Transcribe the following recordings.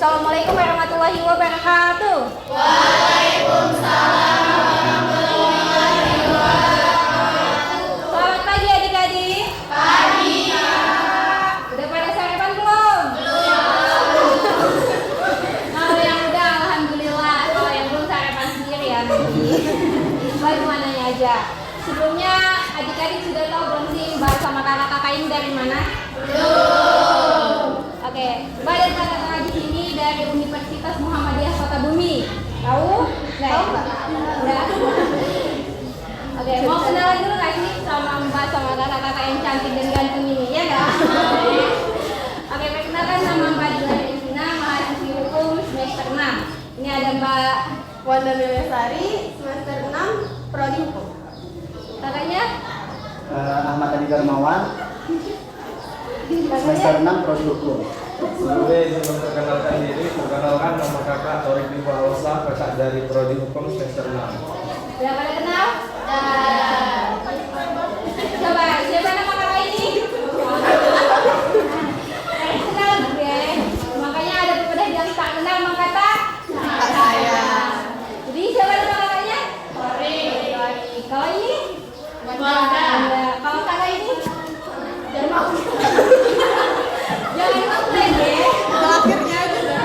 Assalamualaikum warahmatullahi wabarakatuh. Waalaikumsalam warahmatullahi wabarakatuh. Selamat pagi adik-adik. Pagi. Udah pada sarapan belum? Belum. Kalau yang udah alhamdulillah, kalau yang belum sarapan sendiri ya nanti. Baik mananya aja. Sebelumnya adik-adik sudah tahu belum sih Mbak sama kakak-kakak ini dari mana? Belum. Oke, Mbak dan kakak-kakak di sini dari Universitas Muhammadiyah Kota Bumi. Tahu? Tahu nggak? Nggak. Oke, mau kenalan dulu nggak sih sama Mbak sama kakak-kakak yang cantik dan ganteng ini, ya nggak? Oke, perkenalkan nama Mbak Dila Regina, mahasiswi hukum semester 6. Ini ada Mbak Wanda Melesari, semester 6, Prodi Hukum. kakaknya. Ahmad Adi Darmawan, semester 6 Prodi Hukum. Sebelum memperkenalkan diri, perkenalkan nama kakak Torik Bimba kakak dari Prodi Hukum semester 6. Udah pada kenal? Coba, siapa nama kakak ini? Kenal gue. Makanya ada beberapa yang tak kenal mengkata saya. Jadi siapa nama kakaknya? Tori. Kalau ini? Wanda. Kalau kakak ini? Jangan komplain ya. Akhirnya aja.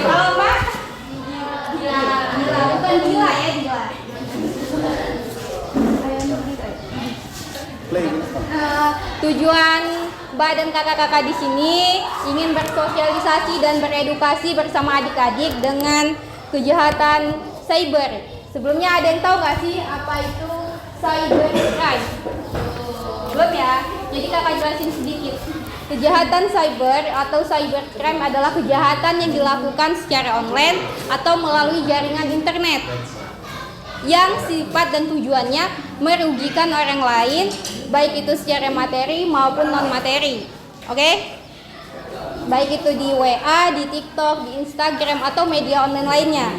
Kalau Mbak? Gila, bukan gila ya, gila. Tujuan Mbak dan kakak-kakak di sini ingin bersosialisasi dan beredukasi bersama adik-adik dengan kejahatan cyber. Sebelumnya ada yang tahu nggak sih apa itu cyber crime? Belum ya? Jadi kakak jelasin sedikit. Kejahatan cyber atau cybercrime adalah kejahatan yang dilakukan secara online atau melalui jaringan internet yang sifat dan tujuannya merugikan orang lain, baik itu secara materi maupun non materi. Oke? Baik itu di WA, di TikTok, di Instagram atau media online lainnya.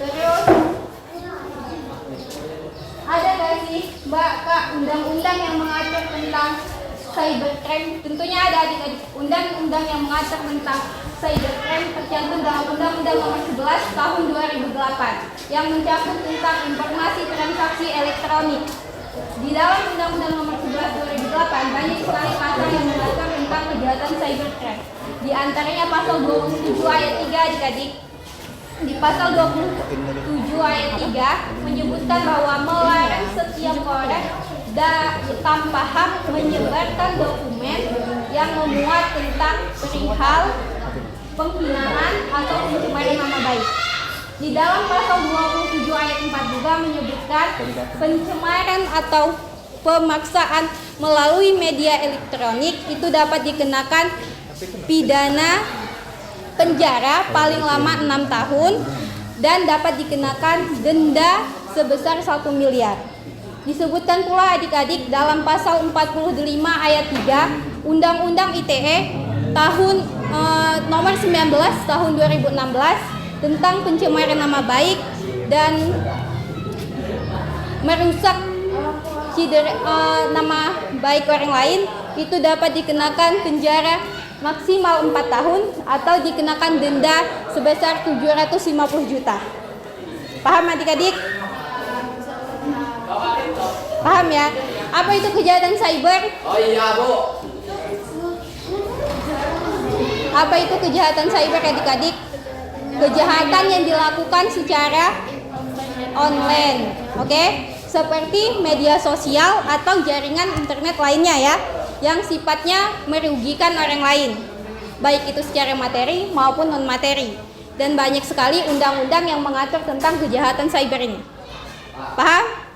Terus ada nggak sih Mbak Kak undang-undang yang mengatur tentang cybercrime? Tentunya ada adik-adik. Undang-undang yang mengatur tentang cybercrime tercantum dalam Undang-Undang Nomor 11 Tahun 2008 yang mencakup tentang informasi transaksi elektronik. Di dalam Undang-Undang Nomor 11 2008 banyak sekali pasal yang mengatur tentang kejahatan cybercrime. Di antaranya pasal 27 ayat 3 adik-adik. Di pasal 27 ayat 3 menyebutkan bahwa melarang setiap orang tanpa hak menyebarkan dokumen yang memuat tentang perihal penghinaan atau pencemaran nama baik. Di dalam pasal 27 ayat 4 juga menyebutkan pencemaran atau pemaksaan melalui media elektronik itu dapat dikenakan pidana penjara paling lama 6 tahun dan dapat dikenakan denda sebesar 1 miliar. Disebutkan pula adik-adik dalam pasal 45 ayat 3 Undang-Undang ITE tahun nomor 19 tahun 2016 tentang pencemaran nama baik dan merusak nama baik orang lain itu dapat dikenakan penjara maksimal 4 tahun atau dikenakan denda sebesar 750 juta. Paham adik-adik? Paham ya? Apa itu kejahatan cyber? Oh iya, Bu. Apa itu kejahatan cyber adik-adik? Kejahatan yang dilakukan secara online, oke? Seperti media sosial atau jaringan internet lainnya ya, yang sifatnya merugikan orang lain, baik itu secara materi maupun non materi. Dan banyak sekali undang-undang yang mengatur tentang kejahatan cyber ini. Paham?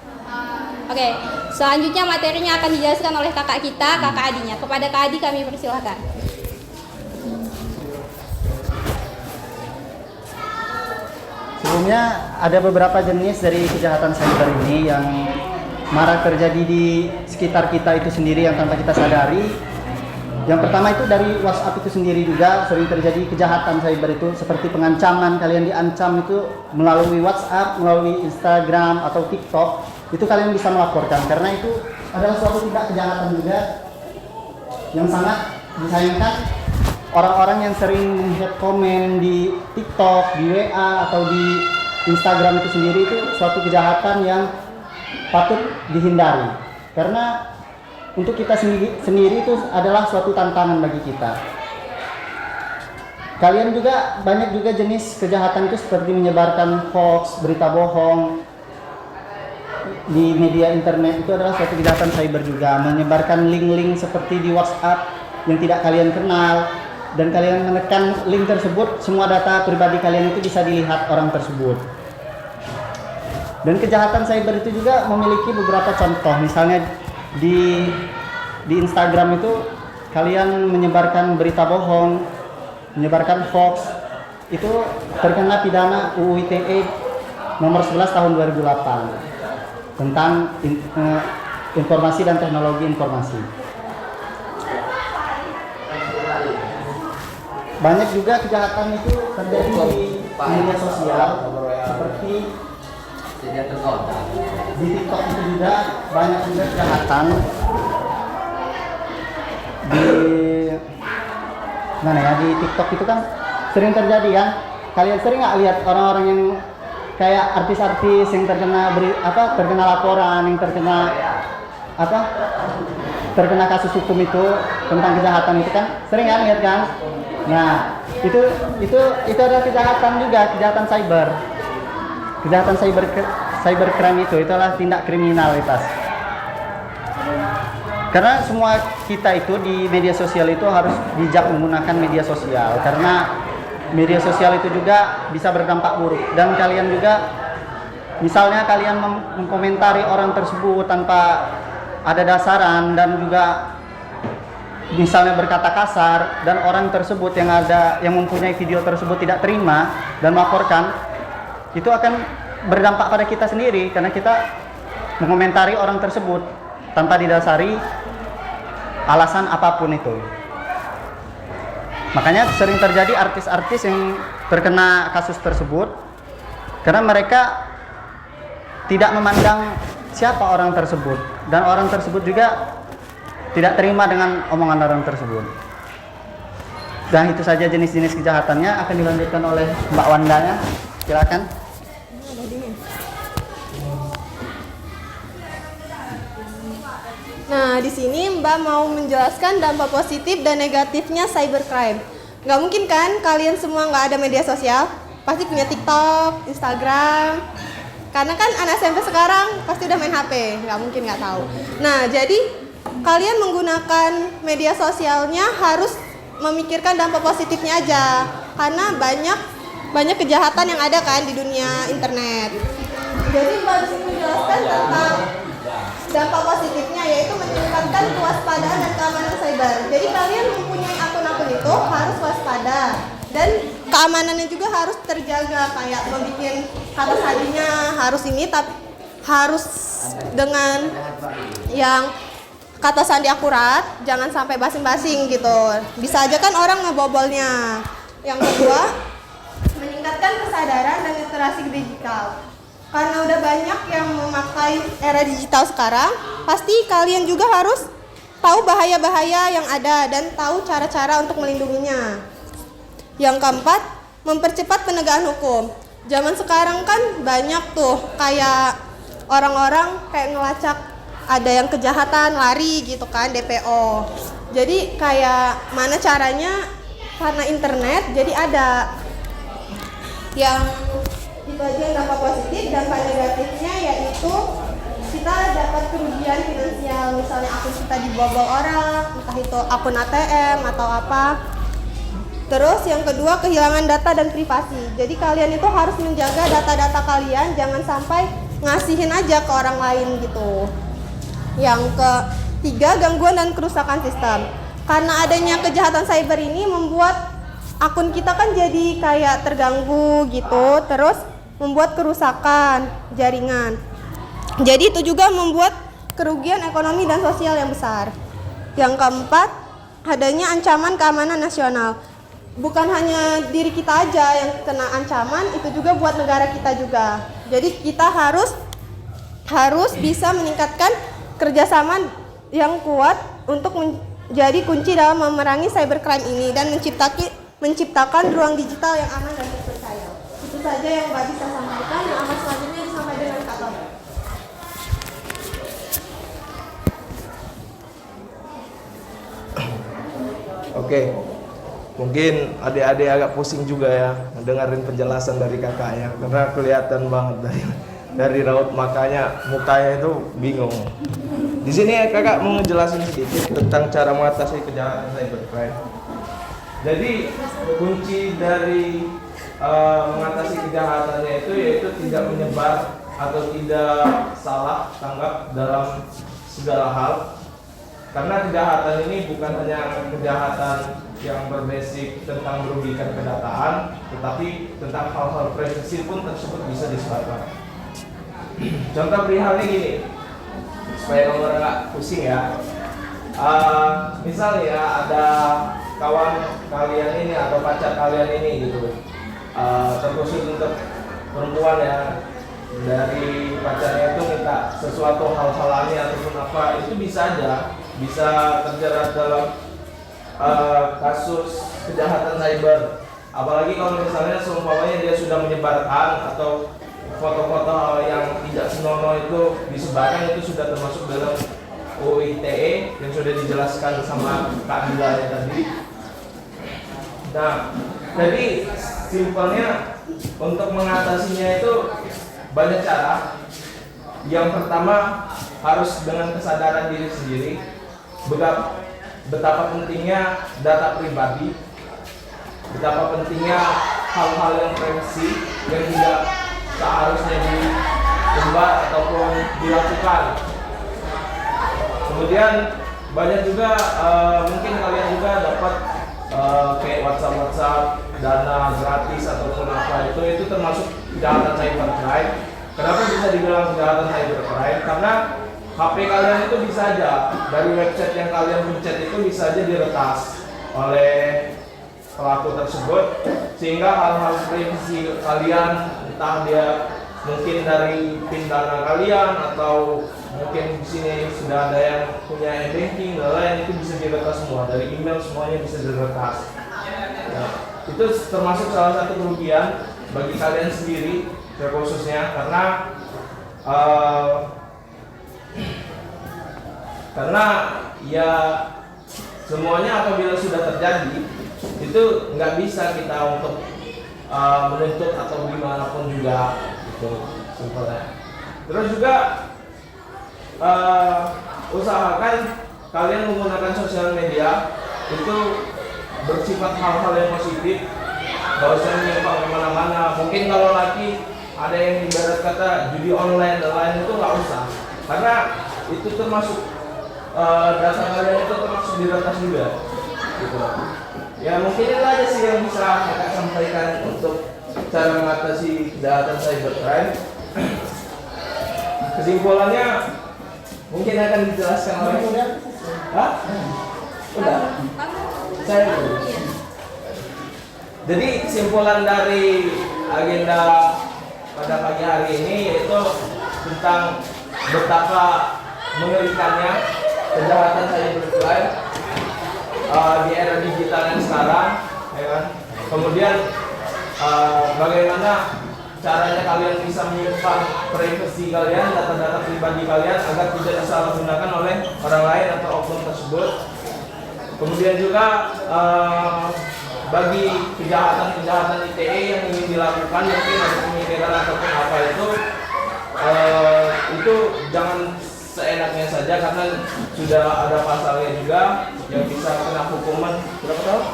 Oke, selanjutnya materinya akan dijelaskan oleh kakak kita, kakak Adinya. Kepada Kak Adi kami persilahkan. Sebelumnya ada beberapa jenis dari kejahatan cyber ini yang marak terjadi di sekitar kita itu sendiri yang tanpa kita sadari. Yang pertama itu dari WhatsApp itu sendiri juga sering terjadi kejahatan cyber itu seperti pengancaman, kalian diancam itu melalui WhatsApp, melalui Instagram atau TikTok, itu kalian bisa melaporkan karena itu adalah suatu tindak kejahatan juga yang sangat disayangkan orang-orang yang sering head comment di TikTok, di WA atau di Instagram itu sendiri itu suatu kejahatan yang patut dihindari. Karena untuk kita sendiri itu adalah suatu tantangan bagi kita. Kalian juga banyak juga jenis kejahatan itu seperti menyebarkan hoax, berita bohong di media internet, itu adalah suatu kejahatan cyber juga. Menyebarkan link-link seperti di WhatsApp yang tidak kalian kenal dan kalian menekan link tersebut, semua data pribadi kalian itu bisa dilihat orang tersebut. Dan kejahatan cyber itu juga memiliki beberapa contoh. Misalnya di Instagram itu kalian menyebarkan berita bohong, menyebarkan hoax, itu terkena pidana UU ITE nomor 11 tahun 2008 tentang informasi dan teknologi informasi. Banyak juga kejahatan itu terjadi di media sosial, seperti di TikTok itu juga banyak juga kejahatan. Di TikTok itu kan sering terjadi kan. Kalian sering nggak lihat orang-orang yang kayak artis-artis yang terkena laporan, yang terkena kasus hukum itu tentang kejahatan itu kan, sering kan lihat kan. Nah, itu adalah kejahatan juga, kejahatan cyber. Kejahatan cybercrime itu adalah tindak kriminalitas. Karena semua kita itu di media sosial itu harus bijak menggunakan media sosial, karena media sosial itu juga bisa berdampak buruk. Dan kalian juga, misalnya kalian mengkomentari orang tersebut tanpa ada dasaran dan juga misalnya berkata kasar, dan orang tersebut yang mempunyai video tersebut tidak terima dan melaporkan, itu akan berdampak pada kita sendiri karena kita mengomentari orang tersebut tanpa didasari alasan apapun itu. Makanya sering terjadi artis-artis yang terkena kasus tersebut karena mereka tidak memandang siapa orang tersebut, dan orang tersebut juga tidak terima dengan omongan orang tersebut. Dan itu saja jenis-jenis kejahatannya. Akan dilanjutkan oleh Mbak Wanda ya. Silakan. Nah, di sini Mbak mau menjelaskan dampak positif dan negatifnya cybercrime. Nggak mungkin kan kalian semua nggak ada media sosial? Pasti punya TikTok, Instagram. Karena kan anak SMP sekarang pasti udah main HP, nggak mungkin nggak tahu. Nah, jadi kalian menggunakan media sosialnya harus memikirkan dampak positifnya aja. Karena banyak kejahatan yang ada kan di dunia internet. Jadi Mbak di sini menjelaskan tentang dampak positifnya, yaitu meningkatkan kewaspadaan dan keamanan cyber. Jadi kalian mempunyai akun-akun itu harus waspada, dan keamanannya juga harus terjaga, kayak membuat kata sandinya harus ini, tapi harus dengan yang kata sandi akurat, jangan sampai basing-basing gitu. Bisa aja kan orang ngebobolnya. Yang kedua, meningkatkan kesadaran dan literasi digital. Karena udah banyak yang memakai era digital sekarang, pasti kalian juga harus tahu bahaya-bahaya yang ada dan tahu cara-cara untuk melindunginya. Yang keempat, mempercepat penegakan hukum. Zaman sekarang kan banyak tuh kayak orang-orang kayak ngelacak, ada yang kejahatan lari gitu kan, DPO. Jadi kayak mana caranya, karena internet jadi ada yang itu aja yang dampak positif. Dampak negatifnya yaitu kita dapat kerugian finansial, misalnya akun kita dibobol orang, entah itu akun ATM atau apa. Terus yang kedua, kehilangan data dan privasi. Jadi kalian itu harus menjaga data-data kalian, jangan sampai ngasihin aja ke orang lain gitu. Yang ketiga, gangguan dan kerusakan sistem. Karena adanya kejahatan cyber ini membuat akun kita kan jadi kayak terganggu gitu, terus membuat kerusakan jaringan. Jadi itu juga membuat kerugian ekonomi dan sosial yang besar. Yang keempat, adanya ancaman keamanan nasional. Bukan hanya diri kita aja yang kena ancaman, itu juga buat negara kita juga. Jadi kita harus bisa meningkatkan kerjasama yang kuat untuk jadi kunci dalam memerangi cybercrime ini dan menciptakan ruang digital yang aman dan terpercaya. Itu saja yang Mbak bisa sampaikan. Yang amat selanjutnya disampaikan dengan Kak Tom. Oke, mungkin adik-adik agak pusing juga ya dengerin penjelasan dari kakaknya karena kelihatan banget dari raut mukanya itu bingung. Di sini kakak mau ngejelasin sedikit tentang cara mengatasi kejahatan cybercrime. Jadi kunci dari mengatasi kejahatannya itu yaitu tidak menyebar atau tidak salah tanggap dalam segala hal. Karena kejahatan ini bukan hanya kejahatan yang berbasis tentang merugikan kedataan, tetapi tentang hal-hal privasi pun tersebut bisa disebarkan. Contoh perihalnya gini, supaya nomor nggak pusing ya. Misal ya ada kawan kalian ini atau pacar kalian ini gitu, terkhusus untuk perempuan ya, dari pacarnya itu minta sesuatu hal-halannya ataupun apa, itu bisa aja bisa terjerat dalam kasus kejahatan cyber. Apalagi kalau misalnya seumpamanya dia sudah menyebarkan atau foto-foto yang tidak senonoh itu disebarkan, itu sudah termasuk dalam UU ITE yang sudah dijelaskan sama Kak Dila ya tadi. Nah, jadi simpelnya untuk mengatasinya itu banyak cara. Yang pertama harus dengan kesadaran diri sendiri betapa pentingnya data pribadi, betapa pentingnya hal-hal yang privasi yang tidak seharusnya diumbar ataupun dilakukan. Kemudian banyak juga mungkin kalian juga dapat kayak WhatsApp dana gratis ataupun apa, itu termasuk kejahatan cybercrime. Kenapa bisa dibilang kejahatan cybercrime? Karena HP kalian itu bisa aja dari website yang kalian pencet itu bisa aja diretas oleh pelaku tersebut, sehingga hal-hal privasi kalian, entah dia mungkin dari PIN dana kalian atau mungkin di sini sudah ada yang punya e-banking dan lain, itu bisa diretas semua, dari email semuanya bisa diretas. Ya, itu termasuk salah satu kerugian bagi kalian sendiri khususnya karena ya semuanya apabila sudah terjadi itu nggak bisa kita untuk menuntut atau gimana pun juga, gitu simpelnya. Terus juga usahakan kalian menggunakan sosial media itu bersifat hal-hal yang positif, nggak usah menyimpang kemana-mana. Mungkin kalau lagi ada yang ibarat kata judi online dan lain, itu nggak usah, karena itu termasuk data kalian itu termasuk diretas juga, gitu. Ya mungkin itu aja sih yang bisa kakak sampaikan untuk cara mengatasi kejahatan cybercrime. Kesimpulannya mungkin akan dijelaskan oleh Hah? Udah? Saya dulu. Jadi kesimpulan dari agenda pada pagi hari ini yaitu tentang betapa mengerikannya kejahatan cybercrime di era digital yang sekarang, ya kan? Kemudian bagaimana caranya kalian bisa menyimpan privasi kalian, data-data pribadi kalian agar tidak disalahgunakan oleh orang lain atau oknum tersebut. Kemudian juga bagi kejahatan-kejahatan ITE yang ingin dilakukan, mungkin ada pemikiran ataupun apa itu jangan seenaknya saja, karena sudah ada pasalnya juga yang bisa kena hukuman berapa tahun?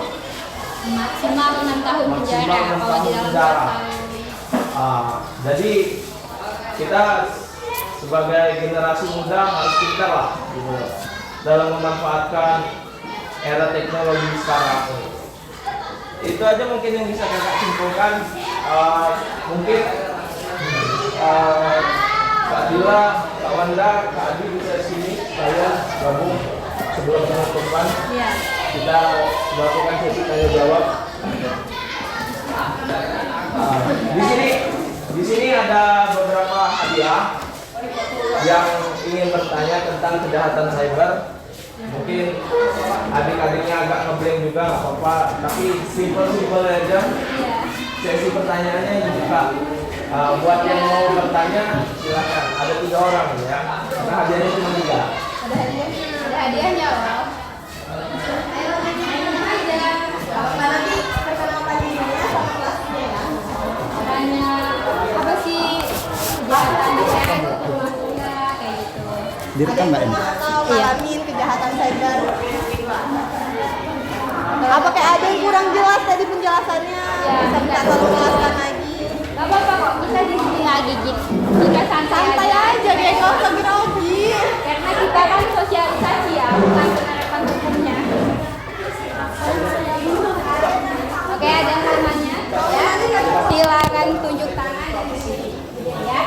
Maksimal 6 tahun penjara kalau di dalam pasal. Jadi kita sebagai generasi muda harus pintar lah, gitu, dalam memanfaatkan era teknologi sekarang. Itu aja mungkin yang bisa kakak simpulkan. Mungkin Kak Dila, Kak Wanda, Kak Adi bisa sini kalian gabung sebelum penutupan. Iya. Kita melakukan sesi tanya jawab. Di sini ada beberapa hadiah yang ingin bertanya tentang kejahatan cyber. Mungkin mungkin adik-adiknya agak ngeblank juga nggak apa-apa, tapi simple aja. Iya. Sesi pertanyaannya ini Kak. Buat yang mau bertanya silakan. Ada 3 orang ya. Karena hadiahnya cuma 3. Ada hadiahnya. Ada hadiahnya loh. Ayo aja. Kalau nanti perkenalkan dirinya sama kelasnya ya. Tanya apa sih kejahatan di era itu termasuk nggak kayak gitu. Direkam nggak ini? Atau ngalamin kejahatan cyber. Apakah ada yang kurang jelas tadi penjelasannya? Ya, Bisa minta enggak. tolong jelaskan lagi. Gak apa-apa kok, kita di sini lagi jika Santai aja, kayak nggak usah grogi. Karena kita kan sosialisasi ya, bukan penerapan hukumnya. Oke, ada namanya. Ya, silakan tunjuk tangan dari sini. Ya,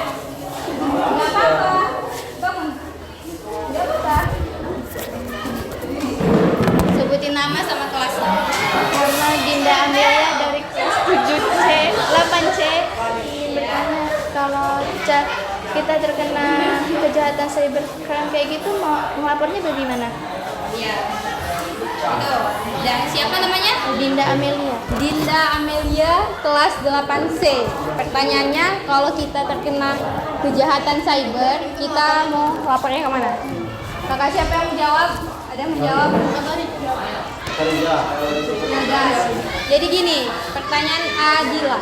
nggak apa-apa. Bangun. Nggak apa-apa. Sebutin nama sama kelasnya. Nama Dinda Amelia dari kelas 7C, 8C. Ingin bertanya, kalau kita terkena kejahatan cybercrime kayak gitu, mau melapornya bagaimana? Iya. Itu. Dan siapa namanya? Dinda Amelia. Dinda Amelia, kelas 8C. Pertanyaannya, kalau kita terkena kejahatan cyber, kita mau lapornya kemana? Kakak siapa yang menjawab? Ada yang menjawab? Ngegas. Jadi gini, pertanyaan Adila.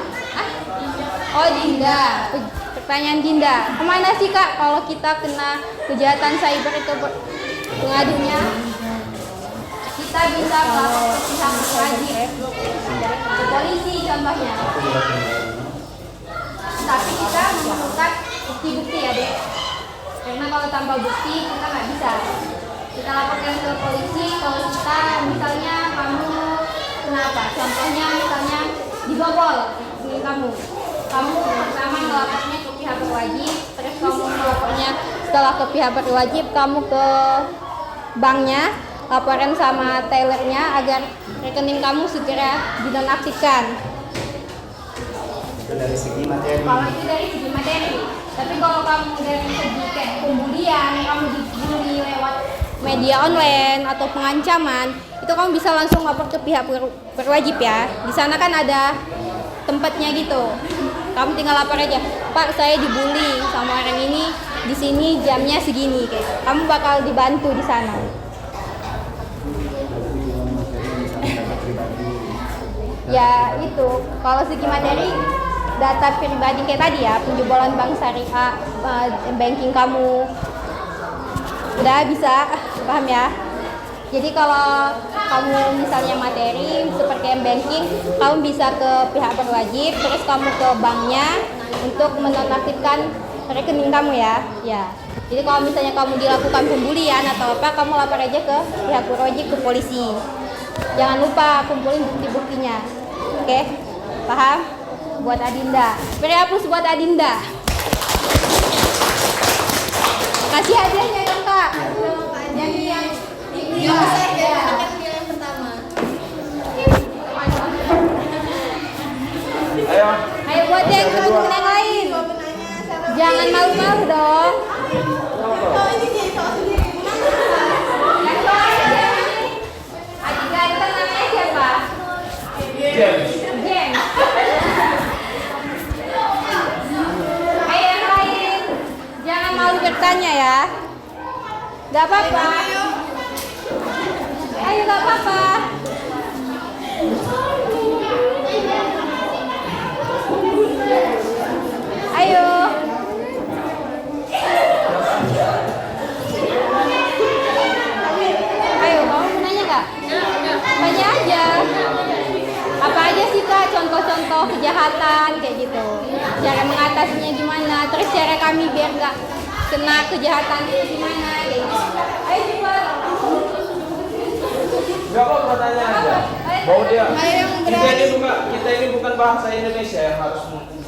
Oh Dinda. Pertanyaan Dinda. Kemana sih Kak kalau kita kena kejahatan cyber itu pengadunya? Kita bisa melapor ke pihak wajib, ke polisi contohnya. Tapi kita memerlukan bukti-bukti ya dek. Karena kalau tanpa bukti kita nggak bisa. Kita laporkan ke polisi kalau kita misalnya kamu kenapa? Contohnya misalnya dibobol ini kamu. Kamu pertama melapornya ke pihak berwajib, terus kamu melapornya setelah ke pihak berwajib, kamu ke banknya, laporan sama tellernya agar rekening kamu segera dinonaktifkan. Itu dari segi materi. Kalau itu dari segi materi, tapi kalau kamu dari segi kayak pembulian, kamu dibully lewat media online atau pengancaman, itu kamu bisa langsung lapor ke pihak berwajib ya. Di sana kan ada tempatnya gitu. Kamu tinggal lapor aja, Pak saya dibully sama orang ini, di sini jamnya segini kayak. Kamu bakal dibantu di sana. Ya itu, kalau segi materi data pribadi kayak tadi ya, penjebolan bank syariah, banking kamu, udah bisa paham ya. Jadi kalau kamu misalnya materi seperti banking, kamu bisa ke pihak berwajib, terus kamu ke banknya untuk menonaktifkan rekening kamu ya. Ya. Jadi kalau misalnya kamu dilakukan pembulian atau apa, kamu lapor aja ke pihak berwajib, ke polisi. Jangan lupa kumpulin bukti-buktinya. Oke, paham? Buat Adinda. Beri aplaus buat Adinda. Kasih hadiahnya dong kak. Jadi yang Yang pertama. Ayo. Ayo buat yang yang lain. Jangan malu-malu dong. Oh ini sih soal sendiri. Yang lain. Adik ganteng namanya siapa? James. James. Ayo yang lain. Jangan malu bertanya ya. Gak apa-apa. Ayo gak apa-apa. Ayo. Ayo, kamu mau nanya gak? Tanya aja. Apa aja sih kak contoh-contoh kejahatan kayak gitu? Cara mengatasinya gimana? Terus cara kami biar gak kena kejahatan itu gimana? Kayak gitu. Ayo cepat. Gak apa-apa tanya aja. Mau dia. Kita ini bukan bahasa Indonesia yang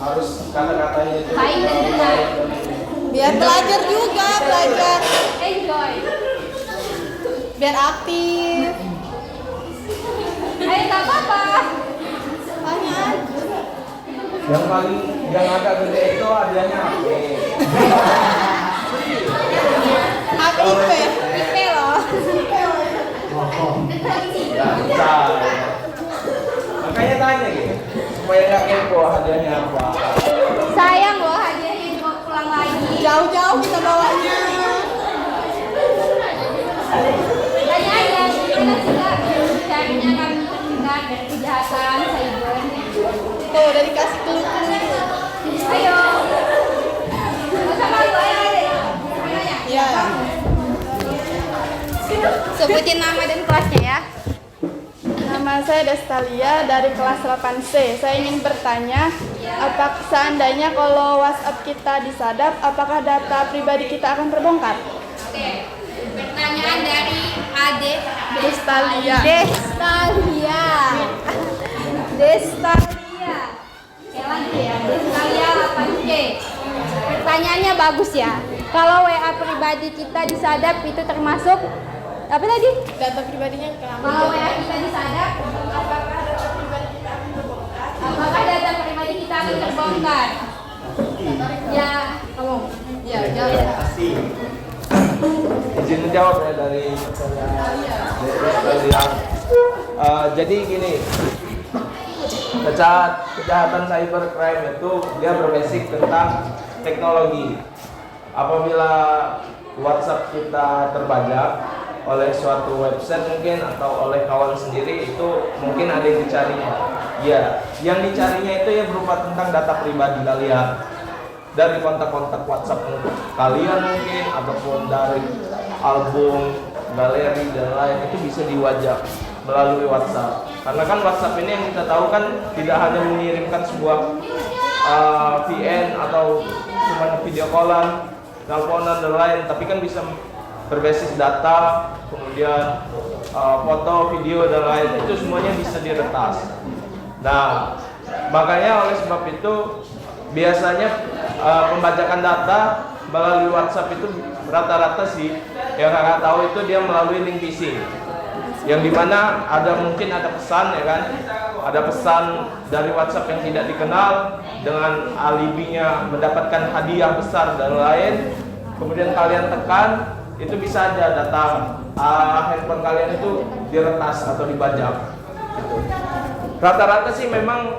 harus kata-katanya itu. Baik dan benar. Biar belajar juga, belajar. Enjoy. Biar aktif. Ayo gak apa-apa. Tanya aja. Yang agak gede itu hadiahnya HP. Aktif. Ipe loh. Nggak bisa. Makanya tanya gitu, supaya nggak kepo hadiahnya apa. Sayang loh hadiahnya dibawa pulang lagi. Jauh-jauh kita bawanya. Tanya aja, gimana sih Kak caranya kami terhindar dari kejahatan cyber? Tuh, udah dikasih clue-clue. Ayo. Gak usah malu, ayo ayo. Nanya. Iya. Sebutin nama dan kelasnya ya. Nama saya Destalia dari kelas 8C. Saya ingin bertanya, apakah seandainya kalau WhatsApp kita disadap, apakah data pribadi kita akan terbongkar? Oke. Pertanyaan dari Ade Destalia. Destalia. Destalia. Sekali lagi ya, Destalia 8C. Pertanyaannya bagus ya. Kalau WA pribadi kita disadap itu termasuk apa tadi? Data pribadinya kami. Kalau WA kita disadap, apakah data pribadi kita akan terbongkar? Ya, kamu. Ya, jawab. Izin menjawab ya dari Destalia. Jadi gini, kejahatan cybercrime itu dia berbasic tentang teknologi. Apabila WhatsApp kita terbajak oleh suatu website mungkin atau oleh kawan sendiri, itu mungkin ada yang dicarinya. Ya, yang dicarinya itu ya berupa tentang data pribadi kalian. Dari kontak-kontak WhatsApp kalian mungkin, ataupun dari album, galeri dan lain, itu bisa diwajak melalui WhatsApp. Karena kan WhatsApp ini yang kita tahu kan tidak hanya mengirimkan sebuah VN atau cuma video callan, teleponan dan lain, tapi kan bisa berbasis data, kemudian foto, video dan lain, itu semuanya bisa diretas. Nah, makanya oleh sebab itu biasanya pembajakan data melalui WhatsApp itu rata-rata sih yang kakak tahu itu dia melalui link phishing, yang dimana mungkin ada pesan ya kan, ada pesan dari WhatsApp yang tidak dikenal dengan alibinya mendapatkan hadiah besar dan lain, kemudian kalian tekan, itu bisa aja data handphone kalian itu diretas atau dibajak gitu. Rata-rata sih memang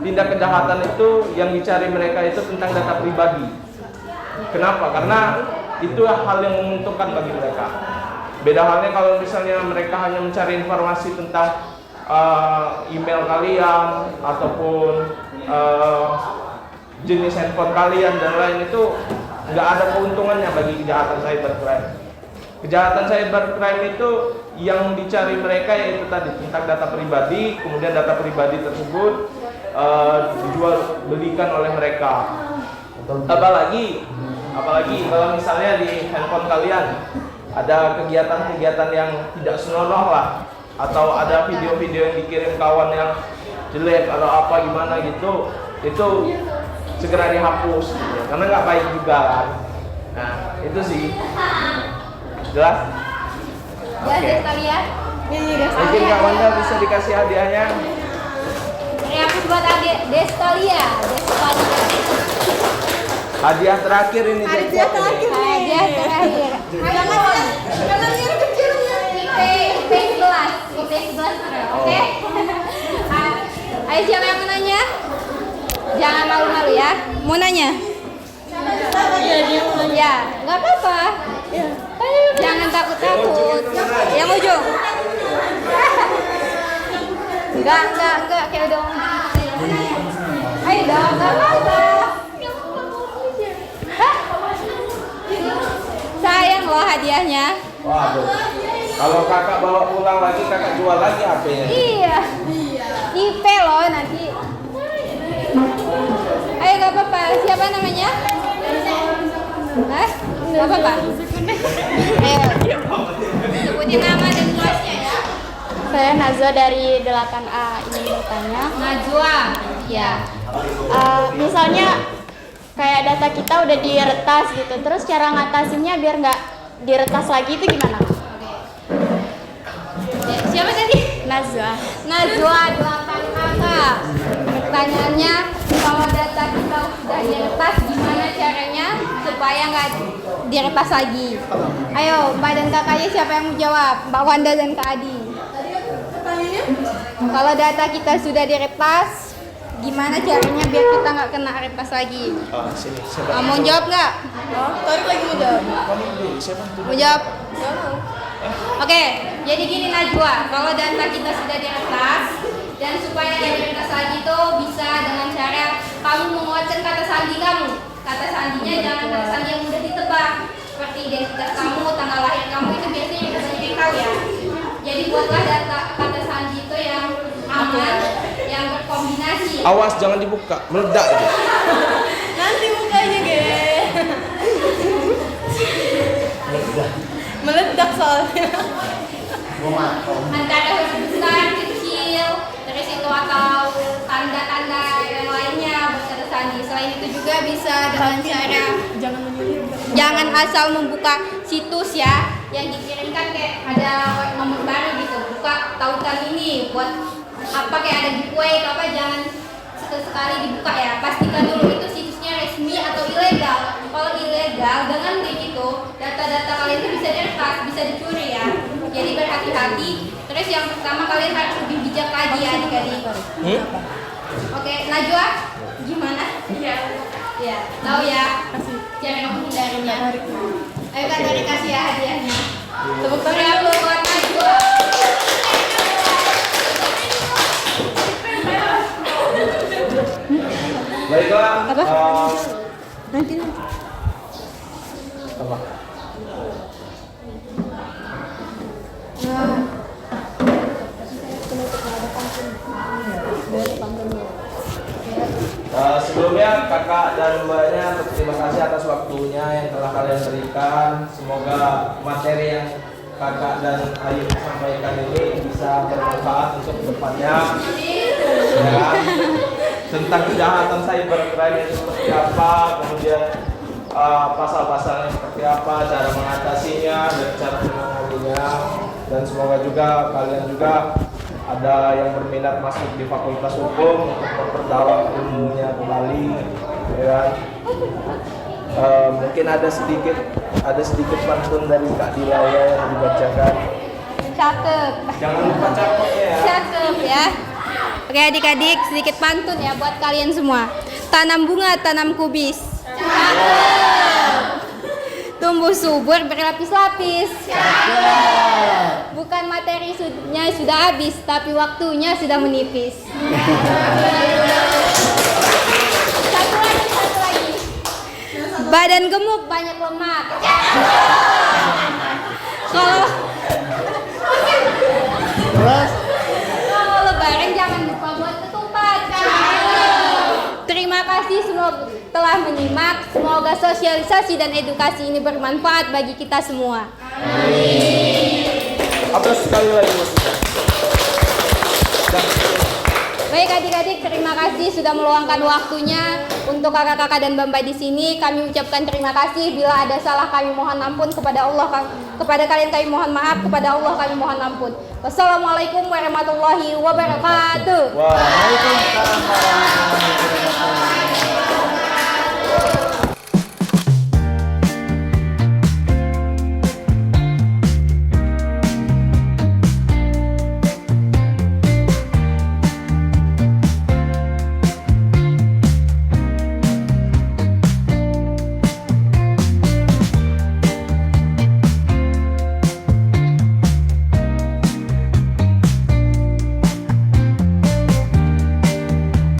tindak kejahatan itu yang dicari mereka itu tentang data pribadi. Kenapa? Karena itu hal yang menguntungkan bagi mereka. Beda halnya kalau misalnya mereka hanya mencari informasi tentang email kalian ataupun jenis handphone kalian dan lain, itu nggak ada keuntungannya bagi kejahatan cybercrime. Kejahatan cybercrime itu yang dicari mereka yaitu tadi tentang data pribadi, kemudian data pribadi tersebut dijual belikan oleh mereka. Apalagi kalau misalnya di handphone kalian ada kegiatan-kegiatan yang tidak senonoh lah, atau ada video-video yang dikirim kawan yang jelek atau apa gimana gitu, itu segera dihapus gitu, karena nggak baik juga kan. Nah itu sih jelas. Ya, Destalia. Mungkin kawannya bisa dikasih hadiahnya. Reaksi buat Ade Destalia. Hadiah terakhir ini Hadiah jackpot terakhir. ini. Hadiah terakhir. Jangan yang kecilnya. IP 11, oke? Ayo siapa yang mau nanya? Jangan malu-malu ya. Mau nanya? Ya, nggak apa-apa. Jangan takut-takut. Yang ujung. Enggak, kayak udah ngomong gitu. Ayo dong, nggak apa-apa. Hah? Sayang loh hadiahnya. Waduh. Kalau kakak bawa pulang lagi, kakak jual lagi HP-nya. Iya. IP loh nanti. Ayo gak apa-apa. Siapa namanya? Hah? Gak apa-apa. Ayo. Sebutin nama dan kelasnya ya. Saya Nazwa dari 8A, ingin bertanya. Najwa. Ya. Misalnya kayak data kita udah diretas gitu, terus cara ngatasinnya biar nggak diretas lagi itu gimana? Siapa tadi? Nazwa. Najwa 8A. Pertanyaannya, kalau data kita sudah diretas, gimana caranya supaya nggak diretas lagi. Ayo, Mbak dan kakaknya siapa yang mau jawab? Mbak Wanda dan Kak Adi. Kalau data kita sudah diretas, gimana caranya biar kita nggak kena retas lagi? Sini, siapa? Mau jawab nggak? Tarik lagi mau jawab. Kamu dulu, siapa? Mau jawab? Oke, jadi gini Najwa, kalau data kita sudah diretas dan supaya diretas lagi itu bisa dengan cara kamu menguatkan kata sandi kamu. Kata sandinya jangan kata sandi yang mudah ditebak, seperti identitas kamu, tanggal lahir kamu itu biasanya banyak yang tahu ya. Jadi buatlah data kata sandi itu yang aman, yang berkombinasi. Awas jangan dibuka, meledak itu. Nanti mukanya, Ge. Meledak soalnya. Antara huruf besar, kecil, terus itu atau tanda-tanda yang lainnya buat kata sandi. Selain itu juga bisa dengan cara jangan asal membuka situs ya yang dikirimkan kayak ada nomor baru gitu. Buka tautan ini buat apa kayak ada giveaway atau apa, jangan sekali dibuka ya. Pastikan dulu itu situsnya resmi atau ilegal. Kalau ilegal dengan kayak gitu data-data kalian itu bisa diretas, bisa dicuri ya. Jadi berhati-hati. Terus yang pertama kalian harus lebih bijak lagi ya adik-adik. Oke, Najwa gimana? Iya. Ya, tahu ya. Cara menghindarinya. Ayo Kak Tori kasih ya hadiahnya. Tepuk tangan dulu buat Najwa. Baiklah. Apa? Nanti. Apa? Sebelumnya kakak dan mbaknya berterima kasih atas waktunya yang telah kalian berikan. Semoga materi yang kakak dan Ayu sampaikan ini bisa bermanfaat untuk kedepannya. Ya, tentang kejahatan cybercrime itu seperti apa, kemudian pasal-pasalnya seperti apa, cara mengatasinya dan cara menanganinya. Dan semoga juga kalian juga ada yang berminat masuk di Fakultas Hukum untuk memperdalam ilmunya kembali, ya. Mungkin ada sedikit pantun dari Kak Dila ya yang dibacakan. Cakep. Jangan lupa cakepnya ya. Cakep ya. Oke adik-adik, sedikit pantun ya buat kalian semua. Tanam bunga, tanam kubis. Tumbuh subur berlapis-lapis. Bukan materinya sudah habis, tapi waktunya sudah menipis. Satu lagi. Badan gemuk, banyak lemak. Kalau lebaran jangan lupa buat ketupat. Terima kasih semua telah menyimak. Semoga sosialisasi dan edukasi ini bermanfaat bagi kita semua. Aplaus sekali lagi. Baik adik-adik, terima kasih sudah meluangkan waktunya untuk kakak-kakak dan mbak-mbak di sini. Kami ucapkan terima kasih. Bila ada salah kami mohon ampun kepada Allah, kepada kalian kami mohon maaf, kepada Allah kami mohon ampun. Wassalamualaikum warahmatullahi wabarakatuh.